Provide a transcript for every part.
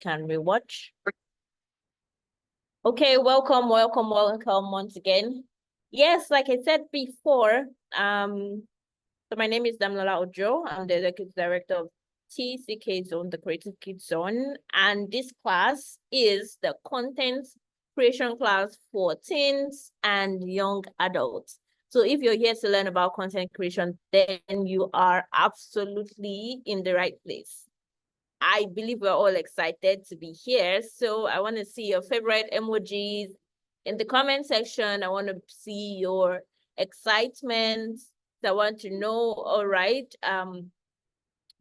Can we watch? Okay, welcome once again. Yes, like I said before, so my name is Damilola Ojo. I'm the Executive Director of TCK Zone, the Creative Kids Zone. And this class is the content creation class for teens and young adults. So if you're here to learn about content creation, then you are absolutely in the right place. I believe we're all excited to be here. So I want to see your favorite emojis in the comment section. I want to see your excitement. I want to know, all right,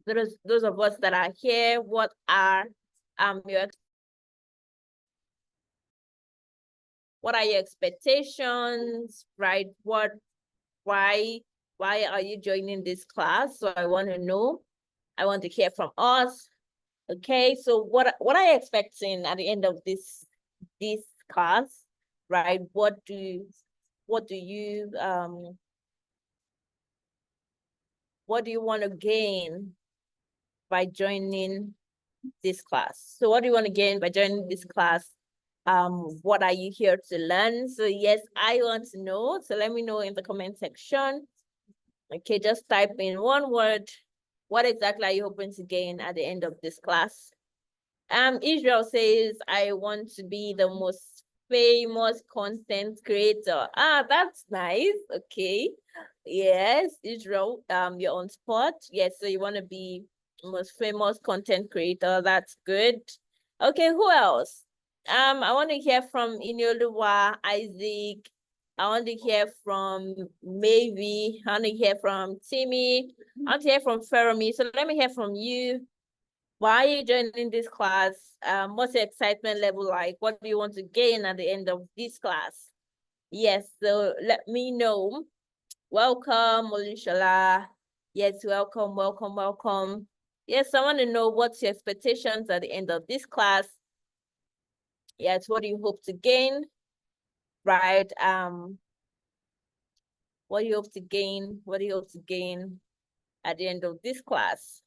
those of us that are here, what are your expectations, right? Why are you joining this class? So I want to know. I want to hear from us. Okay, so what are you expecting at the end of this class, right? What do you want to gain by joining this class? So what do you want to gain by joining this class? What are you here to learn? So yes, I want to know. So let me know in the comment section. Okay, just type in one word. What exactly are you hoping to gain at the end of this class? Israel says, I want to be the most famous content creator. Ah, that's nice. Okay. Yes, Israel, you're on spot. Yes, so you want to be the most famous content creator. That's good. Okay, who else? I want to hear from Inyoluwa, Isaac. I want to hear from Maybe. I want to hear from Timmy. I want to hear from Feromi. So let me hear from you. Why are you joining this class? What's your excitement level like? What do you want to gain at the end of this class? Yes, so let me know. Welcome, Olushola. Yes, welcome. Yes, I want to know what's your expectations at the end of this class. Yes, what do you hope to gain? Right. What do you hope to gain? What do you hope to gain at the end of this class?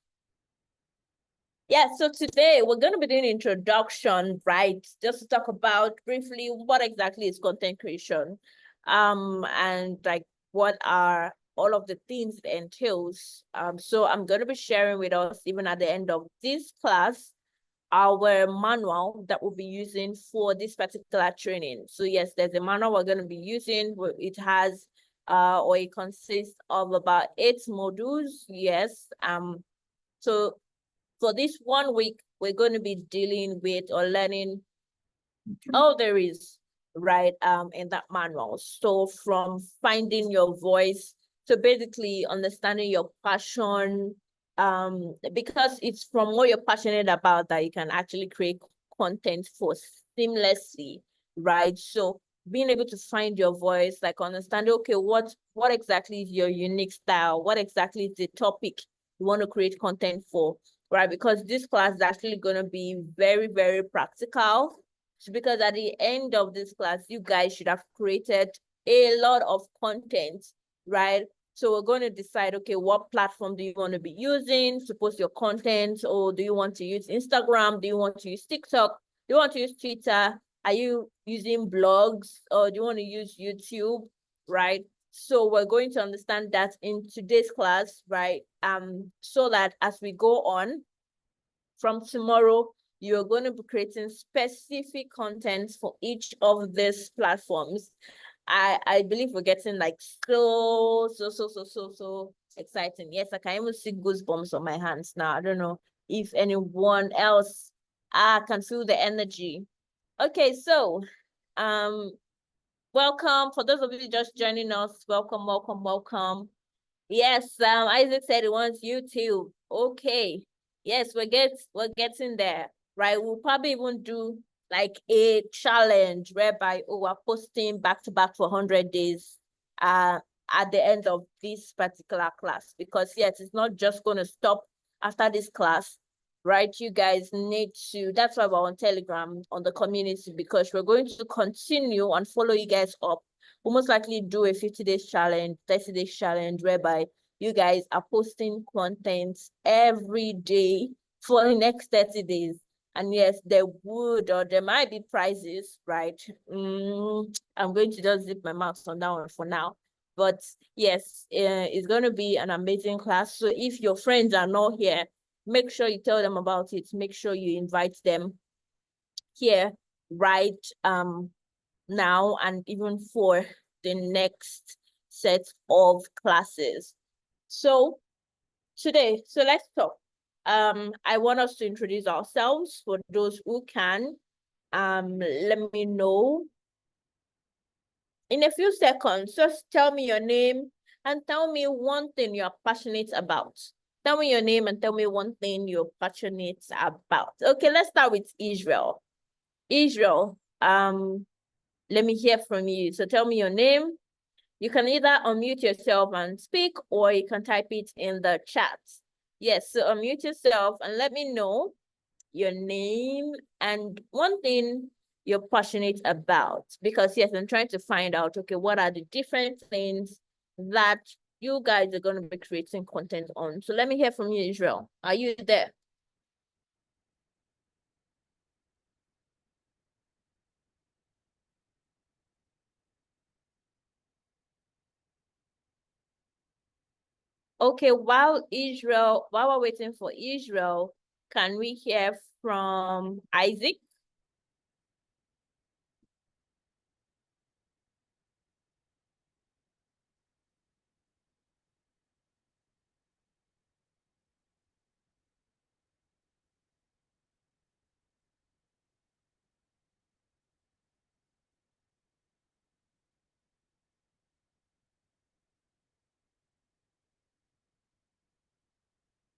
Yeah, so today we're going to be doing introduction, right? Just to talk about briefly what exactly is content creation, and like what are all of the things it entails. So I'm going to be sharing with us, even at the end of this class, our manual that we'll be using for this particular training. So yes, there's a manual we're going to be using. It has, or it consists of about 8 modules. Yes. So for this 1 week, we're going to be dealing with or learning all there is, right, in that manual. So from finding your voice, so basically understanding your passion, because it's from what you're passionate about that you can actually create content for seamlessly, right? So being able to find your voice, like understanding, okay, what exactly is your unique style? What exactly is the topic you want to create content for? Right, because this class is actually going to be very, very practical. Because at the end of this class, you guys should have created a lot of content, right? So we're going to decide, okay, what platform do you want to be using to post your content? Or do you want to use Instagram? Do you want to use TikTok? Do you want to use Twitter? Are you using blogs? Or do you want to use YouTube, right? So we're going to understand that in today's class, right? So that as we go on from tomorrow, you're going to be creating specific content for each of these platforms. I believe we're getting like so exciting. Yes, I can even see goosebumps on my hands now. I don't know if anyone else can feel the energy. Okay, so welcome. For those of you just joining us, welcome. Yes, Isaac said he wants YouTube. Okay. Yes, we're getting there, right? We'll probably even do like a challenge whereby we're posting back to back for 100 days at the end of this particular class, because yes, it's not just going to stop after this class, right? You guys need to, that's why we're on Telegram, on the community, because we're going to continue and follow you guys up. We'll most likely do a 50 days challenge, 30 days challenge, whereby you guys are posting content every day for the next 30 days. And yes, there would, or there might be prizes, right? I'm going to just zip my mouth on that one for now. But yes, it's going to be an amazing class. So if your friends are not here, make sure you tell them about it. Make sure you invite them here right now and even for the next set of classes. So today, so let's talk. I want us to introduce ourselves for those who can. Let me know in a few seconds. Just tell me your name and tell me one thing you're passionate about. Tell me your name and tell me one thing you're passionate about. Okay, let's start with Israel. Israel, let me hear from you. So tell me your name. You can either unmute yourself and speak, or you can type it in the chat. Yes, so unmute yourself and let me know your name and one thing you're passionate about. Because yes, I'm trying to find out, okay, what are the different things that you guys are going to be creating content on. So let me hear from you, Israel. Are you there? Okay, while we're waiting for Israel, can we hear from Isaac?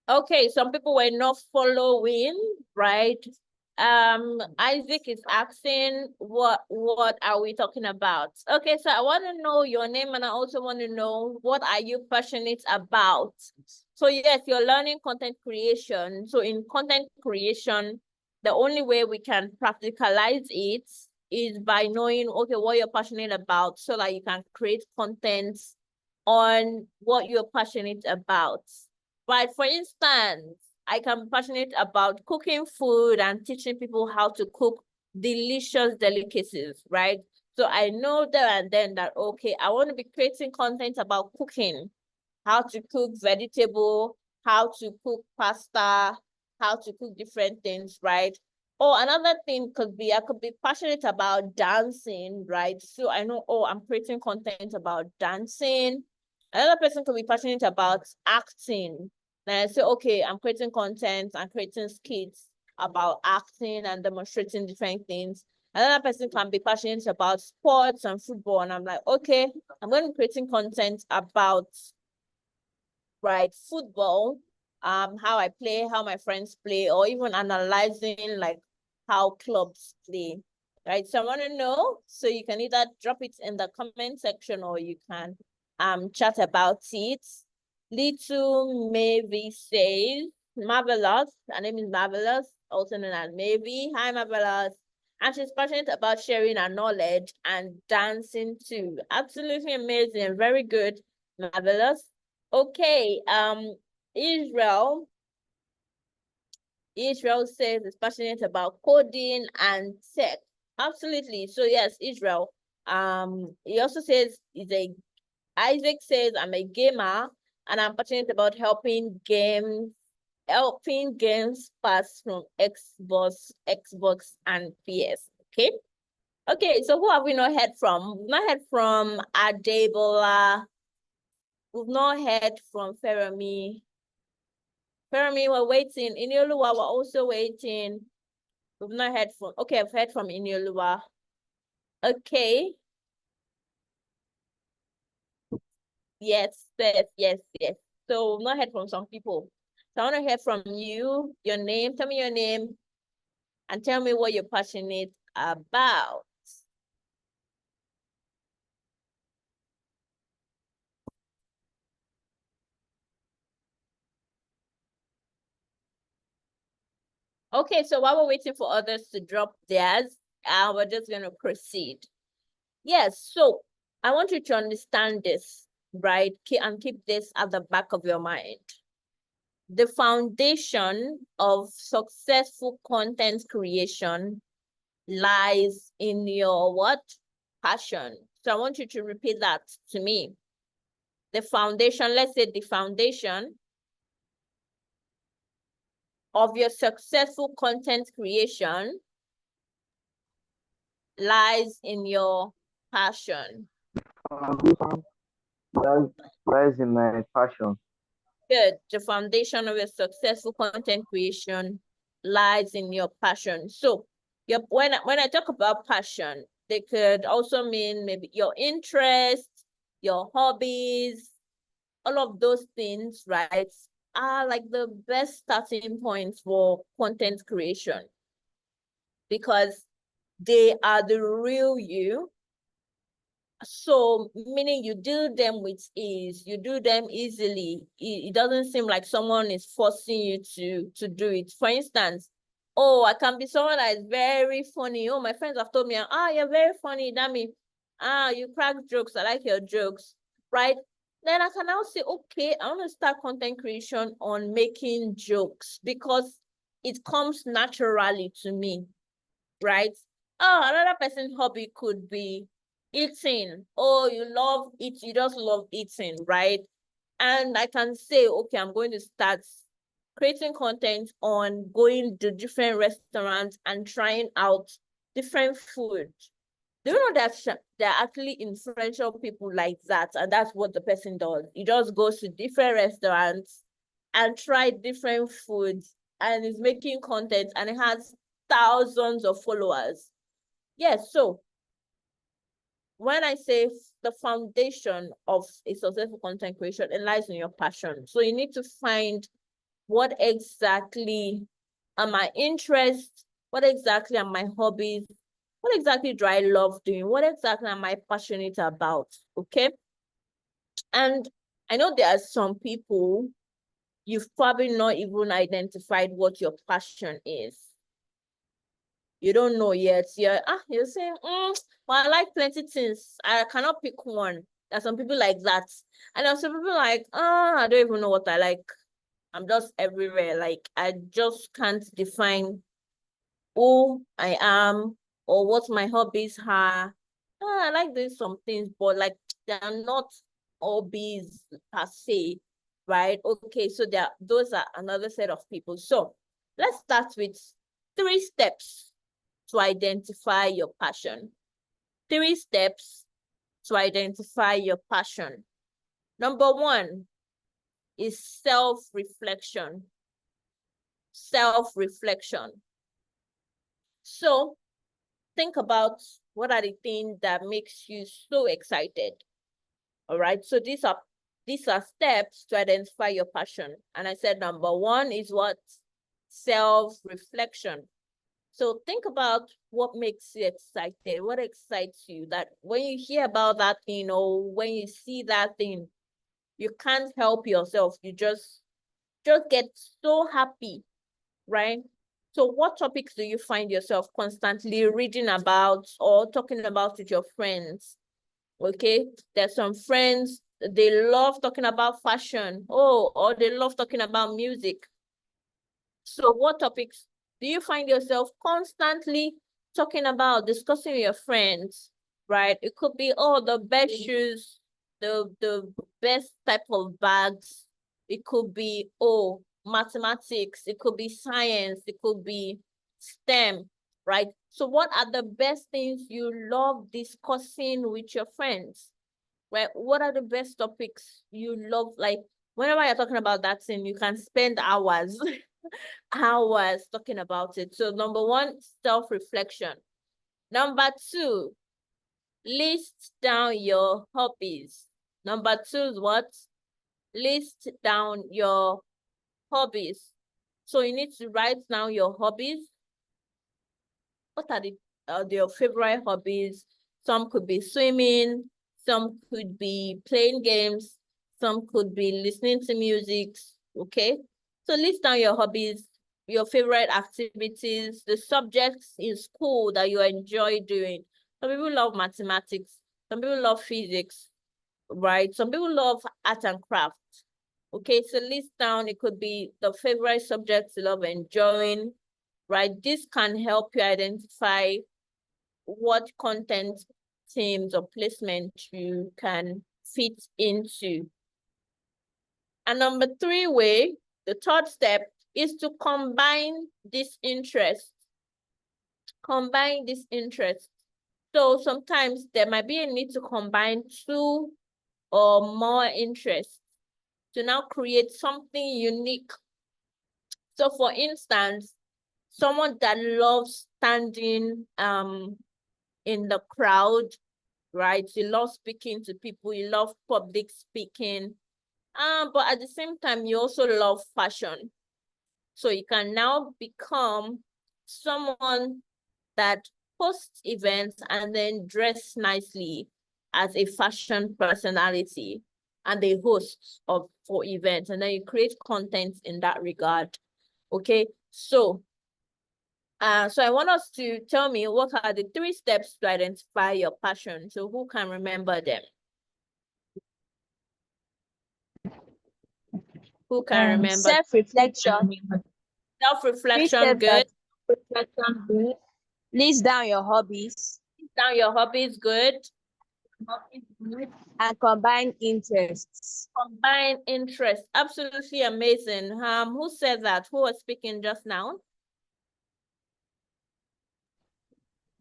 Okay, some people were not following, right? Isaac is asking what are we talking about? Okay, so I want to know your name and I also want to know what are you passionate about? So yes, you're learning content creation. So in content creation, the only way we can practicalize it is by knowing, okay, what you're passionate about so that you can create content on what you're passionate about. But for instance, I can be passionate about cooking food and teaching people how to cook delicious delicacies, right? So I know there and then that, okay, I want to be creating content about cooking, how to cook vegetable, how to cook pasta, how to cook different things, right? Or another thing could be, I could be passionate about dancing, right? So I know, oh, I'm creating content about dancing. Another person could be passionate about acting. And I say, okay, I'm creating content and creating skits about acting and demonstrating different things. Another person can be passionate about sports and football. And I'm like, okay, I'm going to be creating content about, right, football, how I play, how my friends play, or even analyzing like how clubs play, right? So I want to know, so you can either drop it in the comment section or you can chat about it. Little Maybe says, Marvelous, her name is Marvelous, also known as Maybe. Hi, Marvelous. And she's passionate about sharing her knowledge and dancing too. Absolutely amazing. Very good, Marvelous. Okay, Israel. Israel says is passionate about coding and tech. Absolutely. So yes, Israel. He also says he's a Isaac says I'm a gamer and I'm passionate about helping games pass from Xbox and PS. Okay. Okay, so who have we not heard from? We've not heard from Adebola. We've not heard from Ferami. Ferami, we're waiting. Inioluwa, we're also waiting. We've not heard from, okay, I've heard from Inioluwa. Okay. Yes, yes, yes, yes. So we've not heard from some people. So I want to hear from you, your name, tell me your name, and tell me what you're passionate about. Okay, so while we're waiting for others to drop theirs, we're just going to proceed. Yes, so I want you to understand this, right? And keep this at the back of your mind. the foundation of successful content creation lies in your what? Passion. So I want you to repeat that to me. The foundation, let's say the foundation of your successful content creation lies in your passion. Foundation lies in my passion. Good. The foundation of your successful content creation lies in your passion. So when I talk about passion, they could also mean maybe your interests, your hobbies, all of those things, right, are like the best starting points for content creation because they are the real you. So meaning you do them with ease, you do them easily. It doesn't seem like someone is forcing you to do it. For instance, oh, I can be someone that is very funny. Oh, my friends have told me, you're very funny, Dami. You crack jokes. I like your jokes, right? Then I can now say, okay, I want to start content creation on making jokes because it comes naturally to me, right? Oh, another person's hobby could be eating. Oh, you love it, you just love eating, right? And I can say, okay, I'm going to start creating content on going to different restaurants and trying out different food. Do you know that there are actually influential people like that? And that's what the person does. He just goes to different restaurants and try different foods and is making content and it has thousands of followers. Yes, so when I say the foundation of a successful content creation, it lies in your passion. So you need to find what exactly are my interests, what exactly are my hobbies, what exactly do I love doing, what exactly am I passionate about, okay? And I know there are some people, you've probably not even identified what your passion is. You don't know yet. You're saying, well, I like plenty things. I cannot pick one. There's some people like that. And there's some people like, I don't even know what I like. I'm just everywhere. Like, I just can't define who I am or what my hobbies are. I like doing some things, but like, they're not hobbies per se, right? Okay, so those are another set of people. So let's start with 3 steps to identify your passion. 3 steps to identify your passion. Number 1 is self-reflection. Self-reflection. So think about what are the things that makes you so excited. All right. So these are steps to identify your passion. And I said number 1 is what? Self-reflection. So think about what makes you excited, what excites you, that when you hear about that thing or when you see that thing, you can't help yourself. You just get so happy, right? So what topics do you find yourself constantly reading about or talking about with your friends? Okay, there's some friends, they love talking about fashion, or they love talking about music. So what topics do you find yourself constantly talking about, discussing with your friends, right? It could be, the best shoes, the best type of bags. It could be, mathematics. It could be science. It could be STEM, right? So what are the best things you love discussing with your friends, right? What are the best topics you love? Like, whenever you're talking about that thing, you can spend hours hours talking about it. So number 1, self-reflection. Number 2, list down your hobbies. Number 2 is what? List down your hobbies. So you need to write down your hobbies. What are your favorite hobbies? Some could be swimming, some could be playing games, some could be listening to music, okay? So list down your hobbies, your favorite activities, the subjects in school that you enjoy doing. Some people love mathematics, some people love physics, right? Some people love art and craft, Okay, so list down, it could be the favorite subjects you love enjoying, right? This can help you identify what content themes or placement you can fit into. And number 3 way, the third step is to combine this interest. Combine this interest. So sometimes there might be a need to combine 2 or more interests to now create something unique. So for instance, someone that loves standing in the crowd, right? You love speaking to people, you love public speaking, but at the same time, you also love fashion. So you can now become someone that hosts events and then dress nicely as a fashion personality and a host for events, and then you create content in that regard. Okay, so I want us to tell me what are the 3 steps to identify your passion. So who can remember them? Who can remember? Self-reflection. Self-reflection, good. List down your hobbies. List down your hobbies, good. And combine interests. Combine interest, absolutely amazing. Who said that? Who was speaking just now?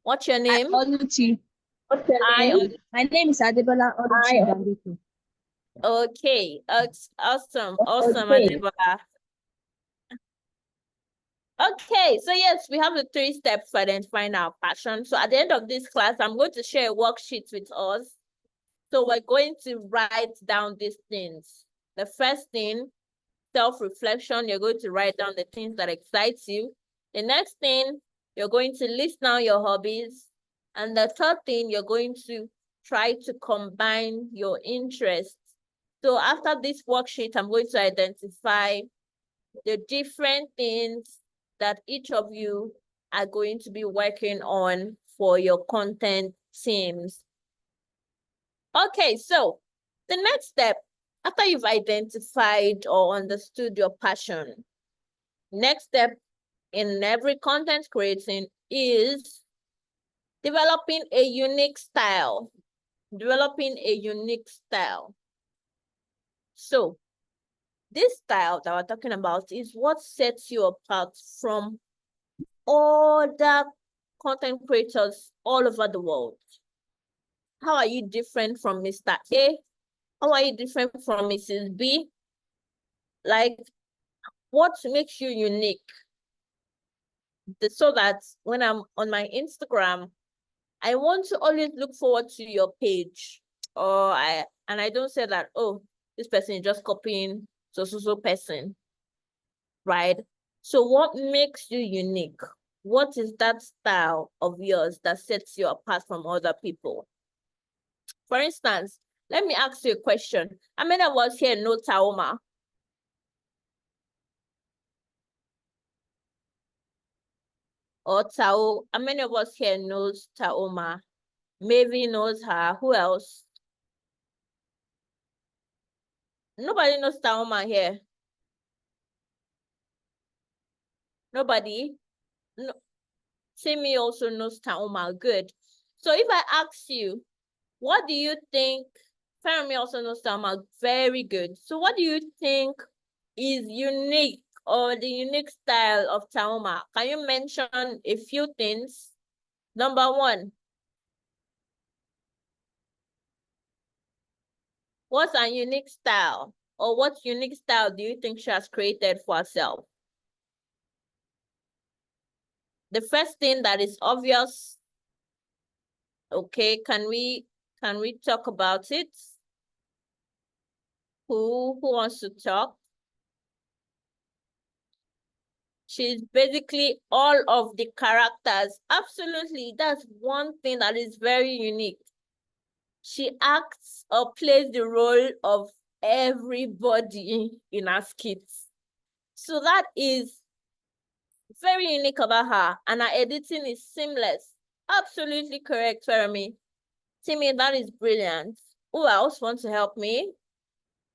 What's your name? Oluchi. My name is Adebola Oluchi. Okay, awesome, Adebola. Okay, so yes, we have the 3 steps for identifying our passion. So at the end of this class, I'm going to share a worksheet with us. So we're going to write down these things. The first thing, self-reflection, you're going to write down the things that excite you. The next thing, you're going to list down your hobbies. And the third thing, you're going to try to combine your interests. So after this worksheet, I'm going to identify the different things that each of you are going to be working on for your content teams. Okay, so the next step, after you've identified or understood your passion, next step in every content creating is developing a unique style. Developing a unique style. So this style that we're talking about is what sets you apart from other content creators all over the world. How are you different from Mr. A? How are you different from Mrs. B? Like, what makes you unique? So that when I'm on my Instagram, I want to always look forward to your page. And I don't say that, oh, this person is just copying so person, right? So what makes you unique? What is that style of yours that sets you apart from other people? For instance, let me ask you a question. How many of us here know Taoma? Or Tao? How many of us here knows Taoma? Maybe knows her. Who else? Nobody knows Taoma here. Nobody? No. Simi also knows Taoma. Good. So if I ask you, what do you think? Fermi also knows Taoma. Very good. So what do you think is unique or the unique style of Taoma? Can you mention a few things? Number 1. What's a unique style? Or what unique style do you think she has created for herself? The first thing that is obvious, okay, can we talk about it? Who wants to talk? She's basically all of the characters. Absolutely, that's one thing that is very unique. She acts or plays the role of everybody in her skits. So that is very unique about her, and her editing is seamless. Absolutely correct, Fermi. Timmy, that is brilliant. Who else wants to help me?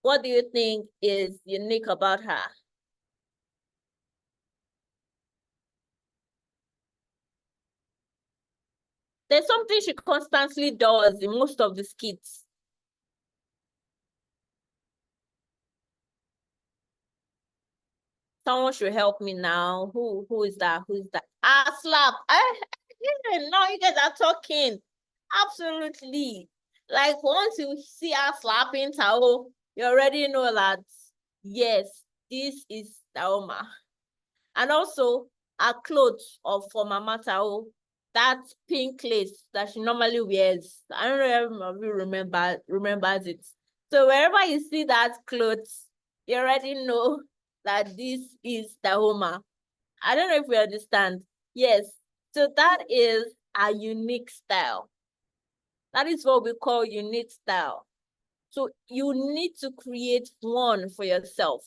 What do you think is unique about her? There's something she constantly does in most of the skits. Someone should help me now. Who is that? Who is that? Ah, slap. Now you guys are talking. Absolutely. Like once you see her slapping Tao, you already know that yes, this is Taoma. And also her clothes of for Mama Tao, that pink lace that she normally wears. I don't know if you remembers it. So wherever you see that clothes, you already know that this is Tahoma. I don't know if we understand. Yes. So that is a unique style. That is what we call unique style. So you need to create one for yourself,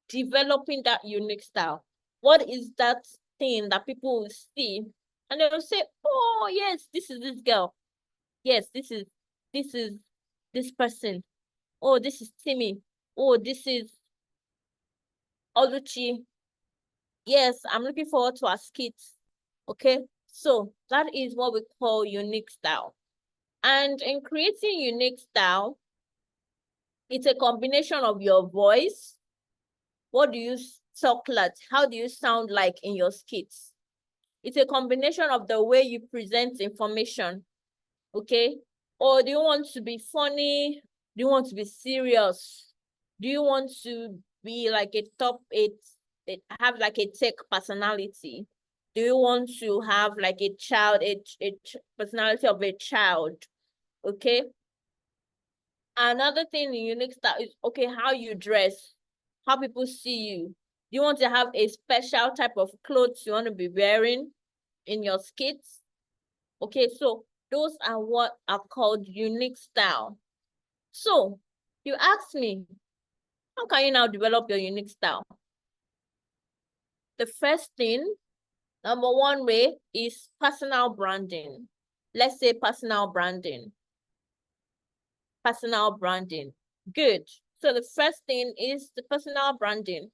developing that unique style. What is that thing that people will see and they will say, oh, yes, this is this girl. Yes, this is this person. Oh, this is Timmy. Oh, this is Oluchi. Yes, I'm looking forward to our skits. Okay, so that is what we call unique style. And in creating unique style, it's a combination of your voice. What do you talk like? How do you sound like in your skits? It's a combination of the way you present information. Okay, or do you want to be funny? Do you want to be serious? Do you want to be like a top eight, have like a tech personality? Do you want to have like a child, a personality of a child? Okay. Another thing in unique style is okay, how you dress, how people see you. Do you want to have a special type of clothes you want to be wearing in your skits? Okay, so those are what are called unique style. So you asked me, how can you now develop your unique style? The first thing, number one way is personal branding. Let's say personal branding. Personal branding. Good. So the first thing is the personal branding.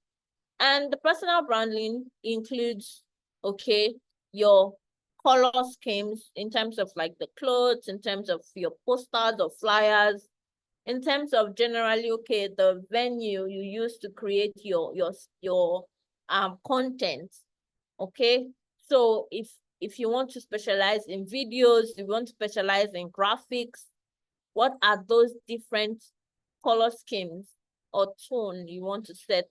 And the personal branding includes, okay, your color schemes in terms of like the clothes, in terms of your posters or flyers, in terms of generally, okay, the venue you use to create your content. Okay. So if you want to specialize in videos, you want to specialize in graphics, what are those different color schemes or tone you want to set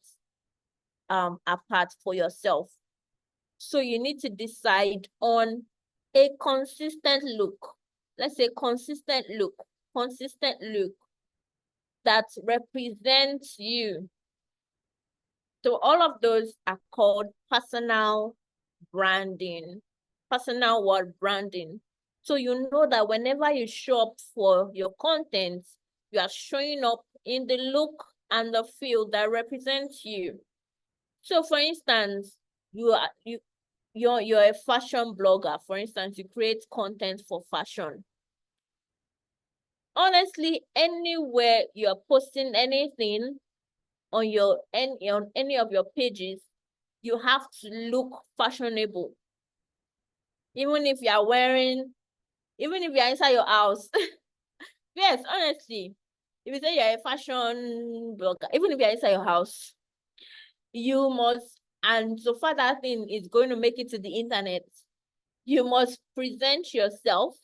apart for yourself? So you need to decide on a consistent look. Let's say consistent look that represents you. So all of those are called personal branding, personal word branding. So you know that whenever you show up for your content, you are showing up in the look and the feel that represents you. So for instance, you're a fashion blogger. For instance, you create content for fashion. Honestly, anywhere you're posting anything on on any of your pages, you have to look fashionable. Even if even if you're inside your house. Yes, honestly. If you say you're a fashion blogger, even if you're inside your house, you must, and so far that thing is going to make it to the internet, you must present yourself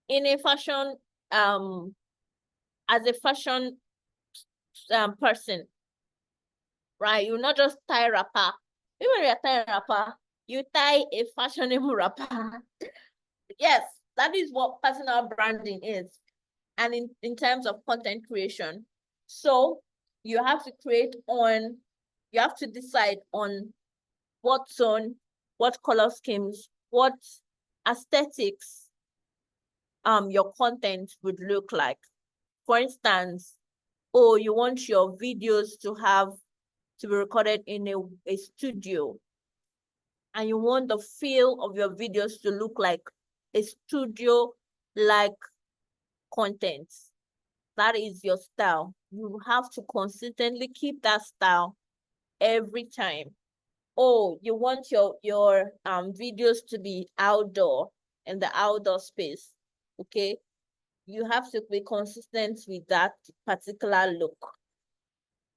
in a fashion, as a fashion person, right? You not just tie wrapper. Even if you tie wrapper, you tie a fashionable wrapper. Yes, that is what personal branding is. And in terms of content creation. So you have to you have to decide on what tone, what color schemes, what aesthetics your content would look like. For instance, oh, you want your videos to be recorded in a studio, and you want the feel of your videos to look like a studio like content. That is your style. You have to consistently keep that style every time. Oh, you want your videos to be outdoor, in the outdoor space. Okay. You have to be consistent with that particular look.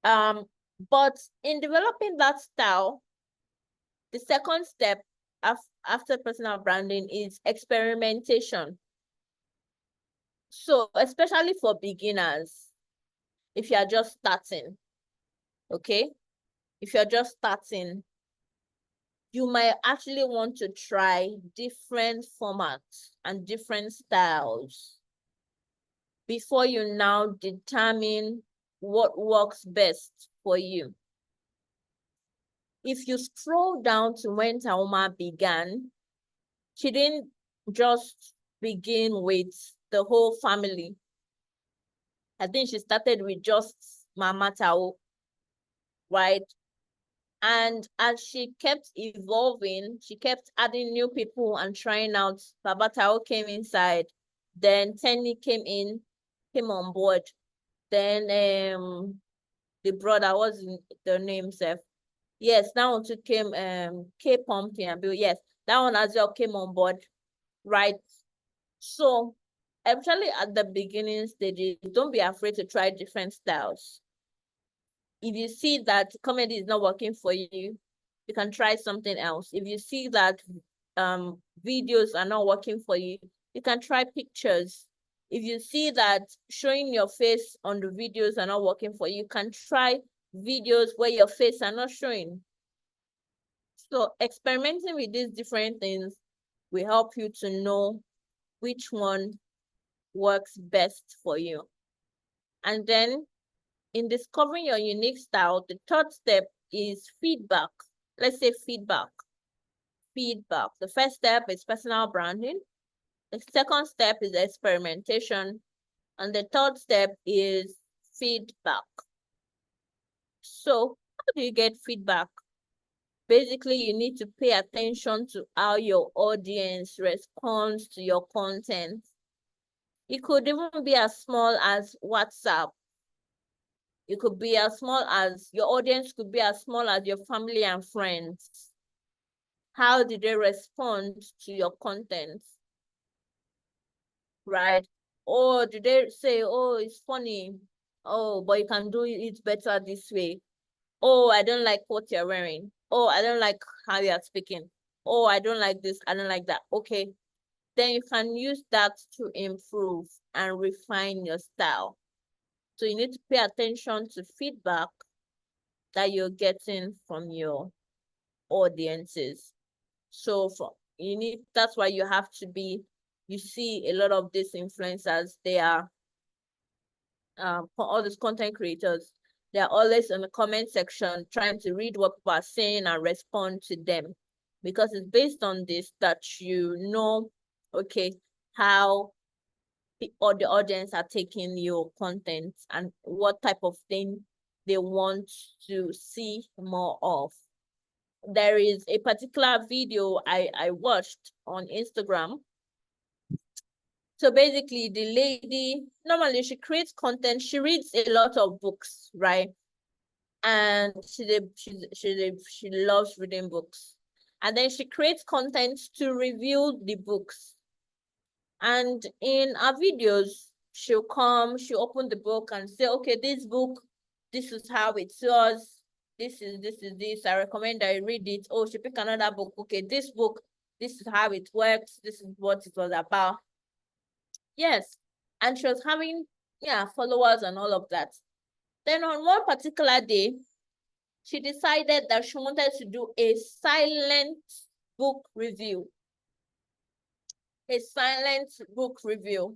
But in developing that style, the second step after personal branding is experimentation. So especially for beginners, if you are just starting, okay? If you're just starting, you might actually want to try different formats and different styles before you now determine what works best for you. If you scroll down to when Taoma began, she didn't just begin with the whole family. I think she started with just Mama Tao, right? And as she kept evolving, she kept adding new people and trying out. Baba Tao came inside. Then Tenny came on board. Then the brother, was the name, Seth. Yes, that one too came, K Pumpkin and Bill. Yes, that one as well came on board, right? So, actually, at the beginning stages, don't be afraid to try different styles. If you see that comedy is not working for you, you can try something else. If you see that videos are not working for you, you can try pictures. If you see that showing your face on the videos are not working for you, you can try videos where your face are not showing. So experimenting with these different things will help you to know which one works best for you. And then in discovering your unique style, the third step is feedback. Let's say feedback. Feedback. The first step is personal branding. The second step is experimentation. And the third step is feedback. So how do you get feedback? Basically, you need to pay attention to how your audience responds to your content. It could even be as small as WhatsApp. It could be as small as, your audience could be as small as your family and friends. How did they respond to your content? Right? Or did they say, oh, it's funny. Oh, but you can do it better this way. Oh, I don't like what you're wearing. Oh, I don't like how you're speaking. Oh, I don't like this. I don't like that. Okay. Then you can use that to improve and refine your style. So you need to pay attention to feedback that you're getting from your audiences. So that's why you have to be, you see a lot of these influencers, they are all these content creators, they're always in the comment section trying to read what people are saying and respond to them, because it's based on this that you know, okay, how the audience are taking your content and what type of thing they want to see more of. There is a particular video I watched on Instagram. So basically, the lady, normally she creates content, she reads a lot of books, right? And she loves reading books. And then she creates content to review the books. And in our videos, she'll open the book and say, okay, this book, this is how it was. This is this. I recommend I read it. Oh, she pick another book. Okay, this book, this is how it works. This is what it was about. Yes. And she was having, followers and all of that. Then on one particular day, she decided that she wanted to do a silent book review. A silent book review.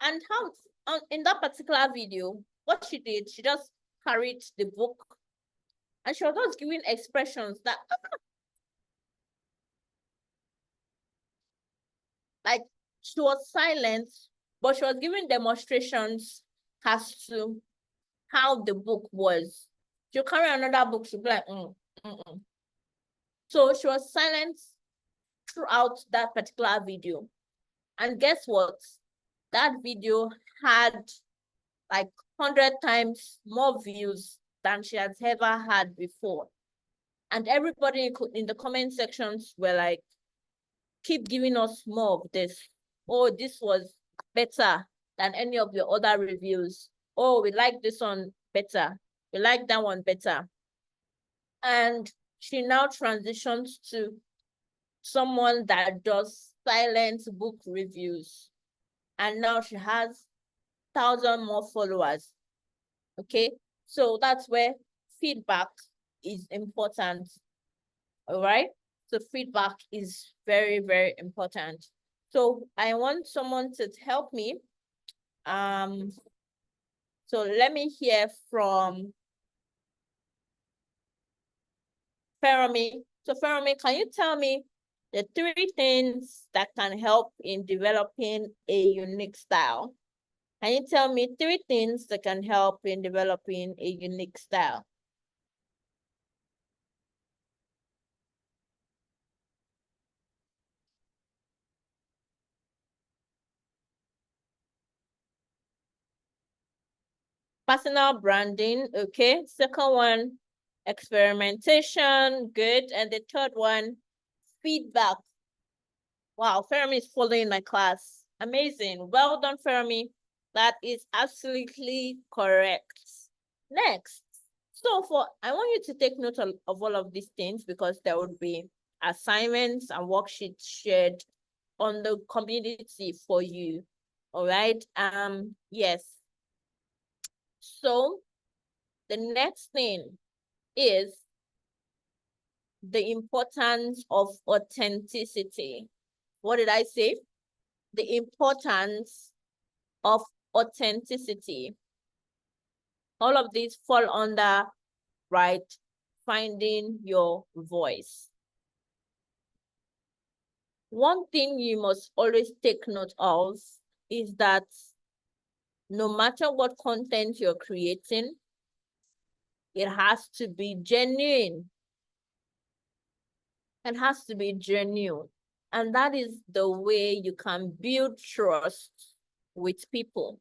And how, in that particular video, what she did, she just carried the book and she was just giving expressions that, like, she was silent, but she was giving demonstrations as to how the book was. She'll carry another book, she'll be like, So she was silent throughout that particular video. And guess what? That video had like 100 times more views than she has ever had before. And everybody in the comment sections were like, keep giving us more of this. Oh, this was better than any of your other reviews. Oh, we like this one better. We like that one better. And she now transitions to someone that does silent book reviews. And now she has 1,000 more followers. Okay, so that's where feedback is important. All right, so feedback is very, very important. So I want someone to help me. So let me hear from Fermi. So Fermi, can you tell me the 3 things that can help in developing a unique style? Can you tell me 3 things that can help in developing a unique style? Personal branding, okay. Second one, experimentation, good. And the third one, feedback. Wow, Fermi is following my class. Amazing. Well done, Fermi. That is absolutely correct. Next. So I want you to take note of all of these things because there would be assignments and worksheets shared on the community for you. All right. Yes. So the next thing is the importance of authenticity. What did I say? The importance of authenticity. All of these fall under, right, finding your voice. One thing you must always take note of is that no matter what content you're creating, it has to be genuine. It has to be genuine. And that is the way you can build trust with people.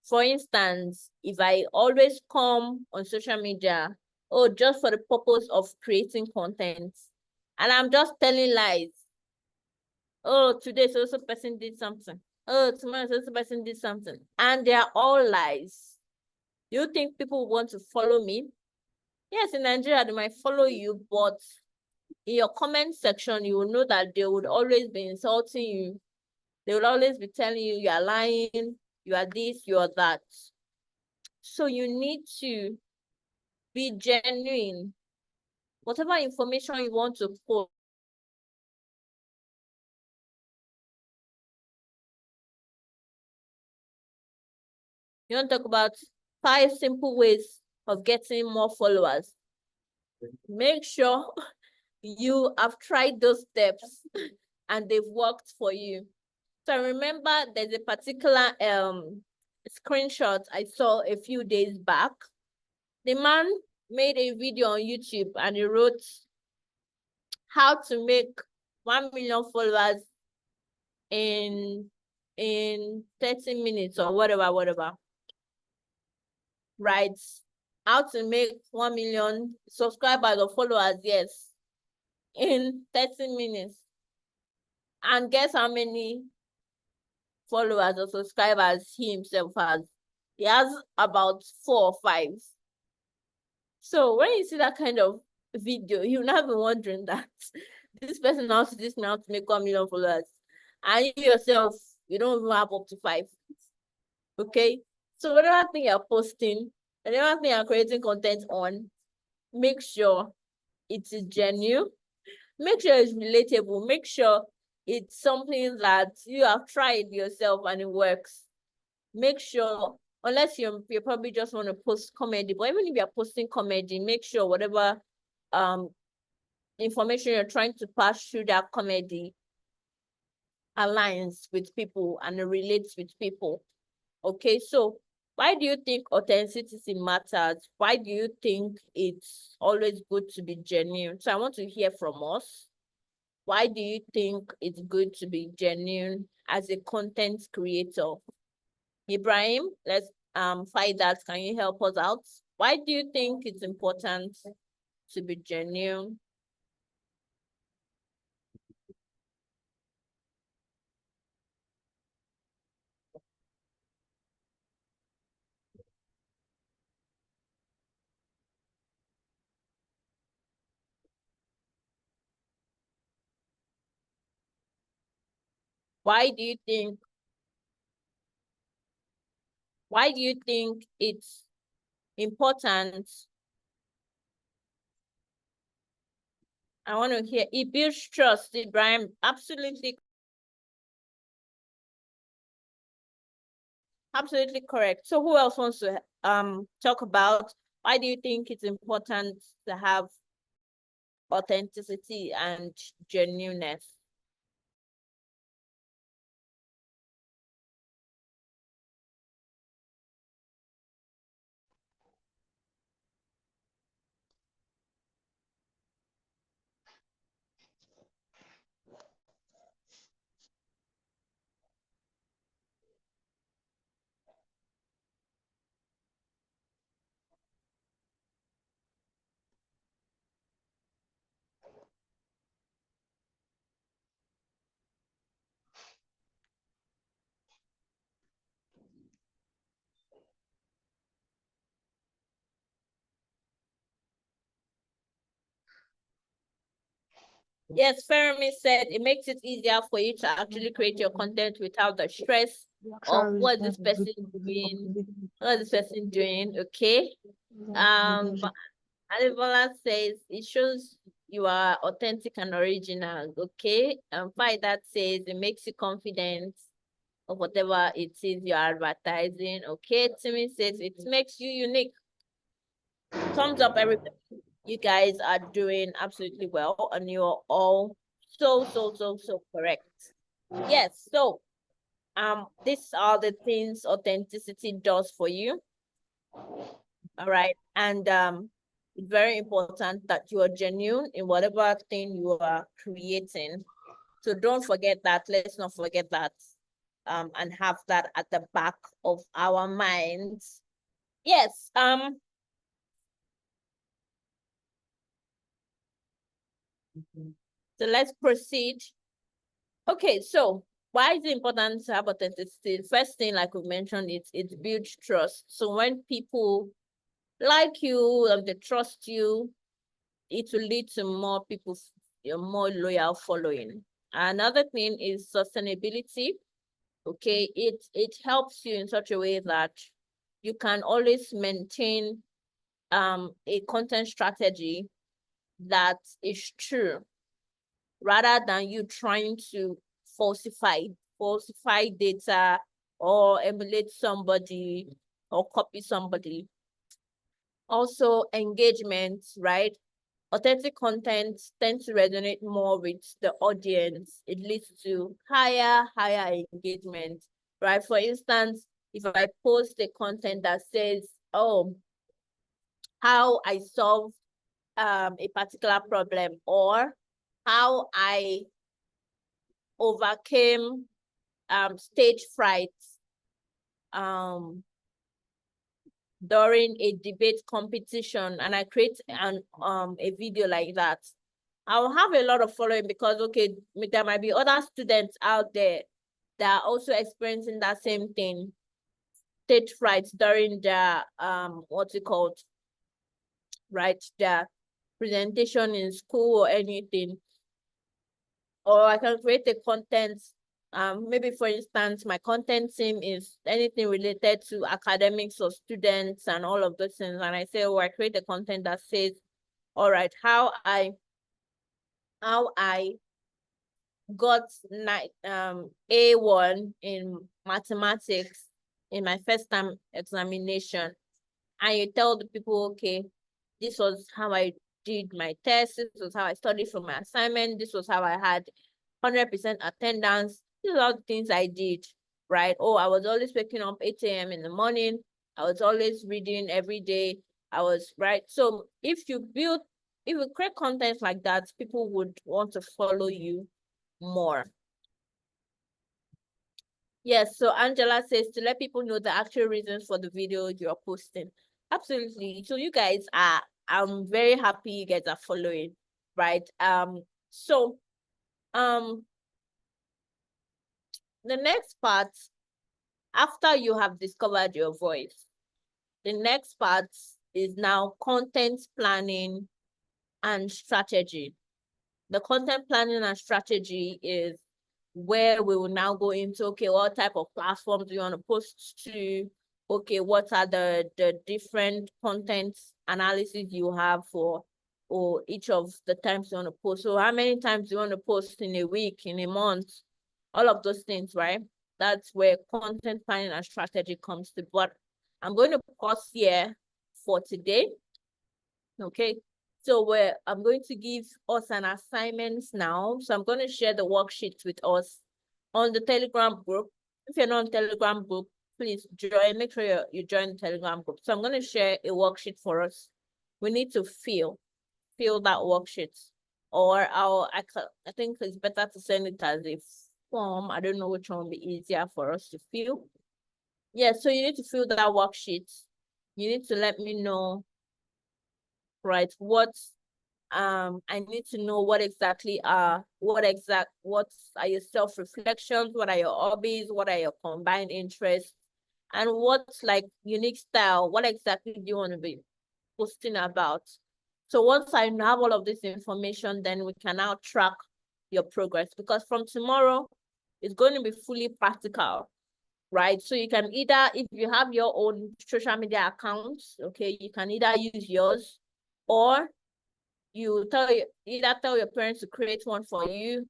For instance, if I always come on social media, oh, just for the purpose of creating content, and I'm just telling lies. Oh, today so person did something. Oh, tomorrow so person did something. And they are all lies. Do you think people want to follow me? Yes, in Nigeria, they might follow you, but in your comment section, you will know that they would always be insulting you. They will always be telling you you are lying, you are this, you are that. So you need to be genuine. Whatever information you want to post, you want to talk about 5 simple ways of getting more followers. Make sure you have tried those steps and they've worked for you. So remember there's a particular screenshot I saw a few days back. The man made a video on YouTube and he wrote how to make 1 million followers in 30 minutes or whatever. Right? How to make 1 million subscribers or followers, yes, in 30 minutes. And guess how many followers or subscribers he himself has? He has about 4 or 5. So when you see that kind of video, you'll not be wondering that this person has this now to make 1 million followers. And you yourself, you don't even have up to 5. Okay? So whatever thing you're posting, whatever thing you're creating content on, make sure it is genuine. Make sure it's relatable. Make sure it's something that you have tried yourself and it works. Make sure, unless you probably just want to post comedy, but even if you're posting comedy, make sure whatever information you're trying to pass through that comedy aligns with people and it relates with people. Okay, so why do you think authenticity matters? Why do you think it's always good to be genuine? So I want to hear from us. Why do you think it's good to be genuine as a content creator? Ibrahim, let's find that. Can you help us out? Why do you think it's important to be genuine? Why do you think it's important? I want to hear. It builds trust, Ibrahim. Absolutely correct. So who else wants to talk about why do you think it's important to have authenticity and genuineness? Yes, Fermi said it makes it easier for you to actually create your content without the stress of what this person doing, okay? Alibola says it shows you are authentic and original, okay? And that says it makes you confident of whatever it is you're advertising, okay? Timmy says it makes you unique. Thumbs up, everybody. You guys are doing absolutely well, and you're all so correct. Yes, so these are the things authenticity does for you. All right, and it's very important that you are genuine in whatever thing you are creating. So don't forget that. Let's not forget that, and have that at the back of our minds. Yes. So let's proceed. Okay, so why is it important to have authenticity? First thing, like we mentioned, it builds trust. So when people like you and they trust you, it will lead to more people, a more loyal following. Another thing is sustainability. Okay, it helps you in such a way that you can always maintain a content strategy that is true, rather than you trying to falsify data or emulate somebody or copy somebody. Also, engagement, right? Authentic content tends to resonate more with the audience. It leads to higher engagement, right? For instance, if I post a content that says, oh, how I solve a particular problem, or how I overcame stage fright during a debate competition, and I create a video like that, I'll have a lot of following, because okay, there might be other students out there that are also experiencing that same thing, stage fright during the what's it called, right, the presentation in school or anything. Or I can create a content, maybe for instance, my content team is anything related to academics or students and all of those things. And I say, oh, I create a content that says, all right, how I got A1 in mathematics in my first time examination. And you tell the people, okay, this was how I did my test, this was how I studied for my assignment, this was how I had 100% attendance. These are all the things I did, right? Oh, I was always waking up 8 a.m. in the morning. I was always reading every day. I was, right? So if you create content like that, people would want to follow you more. Yes, so Angela says to let people know the actual reasons for the video you're posting. Absolutely. So you guys are, I'm very happy you guys are following, right? So um the next part, after you have discovered your voice, the next part is now content planning and strategy. The content planning and strategy is where we will now go into, okay, what type of platforms do you want to post to? Okay, what are the different content analysis you have for or each of the times you want to post? So how many times you want to post in a week, in a month? All of those things, right? That's where content planning and strategy comes to. But I'm going to pause here for today. Okay, so I'm going to give us an assignment now. So I'm going to share the worksheet with us on the Telegram group. If you're not on Telegram group, please join. Make sure you join the Telegram group. So I'm going to share a worksheet for us. We need to fill that worksheet, or I think it's better to send it as a form. I don't know which one will be easier for us to fill. Yeah, so you need to fill that worksheet. You need to let me know, right, what I need to know what are your self-reflections, what are your hobbies, what are your combined interests, and what's like unique style, what exactly do you want to be posting about? So once I have all of this information, then we can now track your progress, because from tomorrow it's going to be fully practical, right? So you can either, if you have your own social media accounts, okay, you can either use yours, or you either tell your parents to create one for you,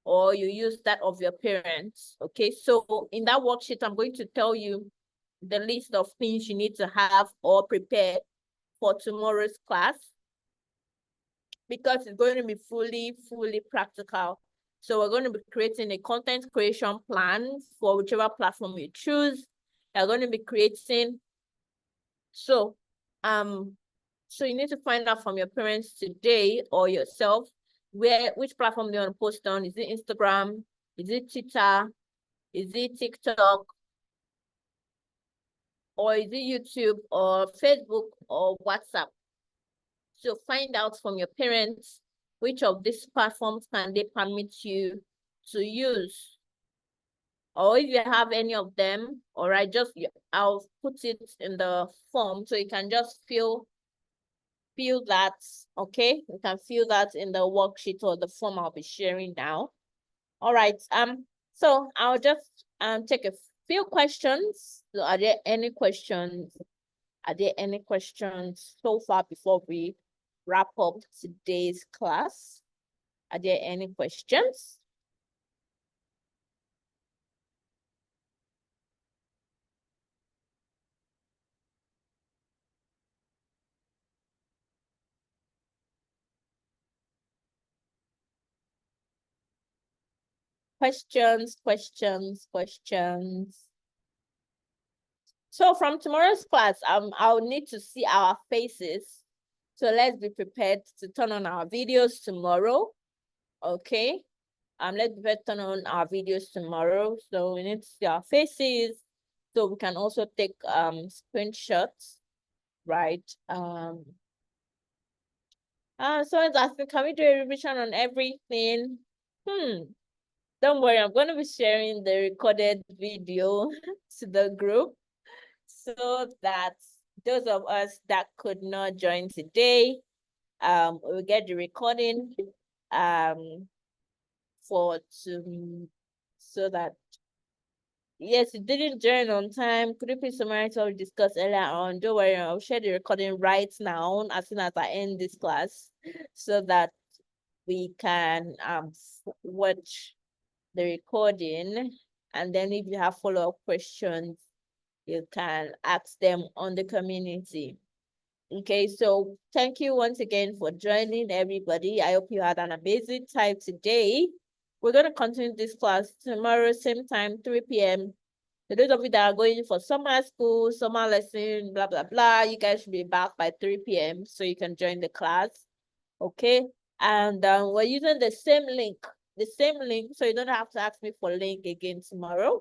or you use that of your parents. Okay, so in that worksheet, I'm going to tell you the list of things you need to have or prepare for tomorrow's class, because it's going to be fully practical. So we're going to be creating a content creation plan for whichever platform you choose. You're going to be creating, so so you need to find out from your parents today or yourself which platform they want to post on. Is it Instagram? Is it Twitter? Is it TikTok? Or is it YouTube or Facebook or WhatsApp? So find out from your parents which of these platforms can they permit you to use. Or if you have any of them, all right, I'll put it in the form so you can just feel that, okay? You can fill that in the worksheet or the form I'll be sharing now. All right, so I'll just take a few questions. So are there any questions? Are there any questions so far before we wrap up today's class? Are there any questions? Questions. So from tomorrow's class, I'll need to see our faces. So let's be prepared to turn on our videos tomorrow. Okay. Let's be turn on our videos tomorrow. So we need to see our faces. So we can also take screenshots, right? Someone's asking, can we do a revision on everything? Don't worry, I'm going to be sharing the recorded video to the group so that those of us that could not join today, we'll get the recording so that, yes, you didn't join on time. Could you please summarize what we discussed earlier on? Don't worry, I'll share the recording right now as soon as I end this class so that we can watch the recording, and then if you have follow-up questions, you can ask them on the community. Okay, so thank you once again for joining, everybody. I hope you had an amazing time today. We're going to continue this class tomorrow, same time, 3 p.m. For those of you that are going for summer school, summer lesson, blah, blah, blah, you guys should be back by 3 p.m. so you can join the class. Okay, and we're using the same link, so you don't have to ask me for link again tomorrow.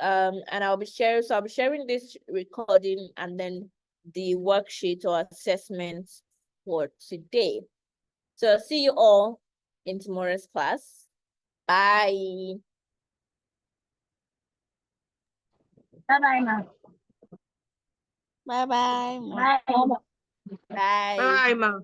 and I'll be sharing this recording and then the worksheet or assessments for today. So see you all in tomorrow's class. Bye. Bye-bye, ma. Bye-bye. Bye. Bye. Bye, ma.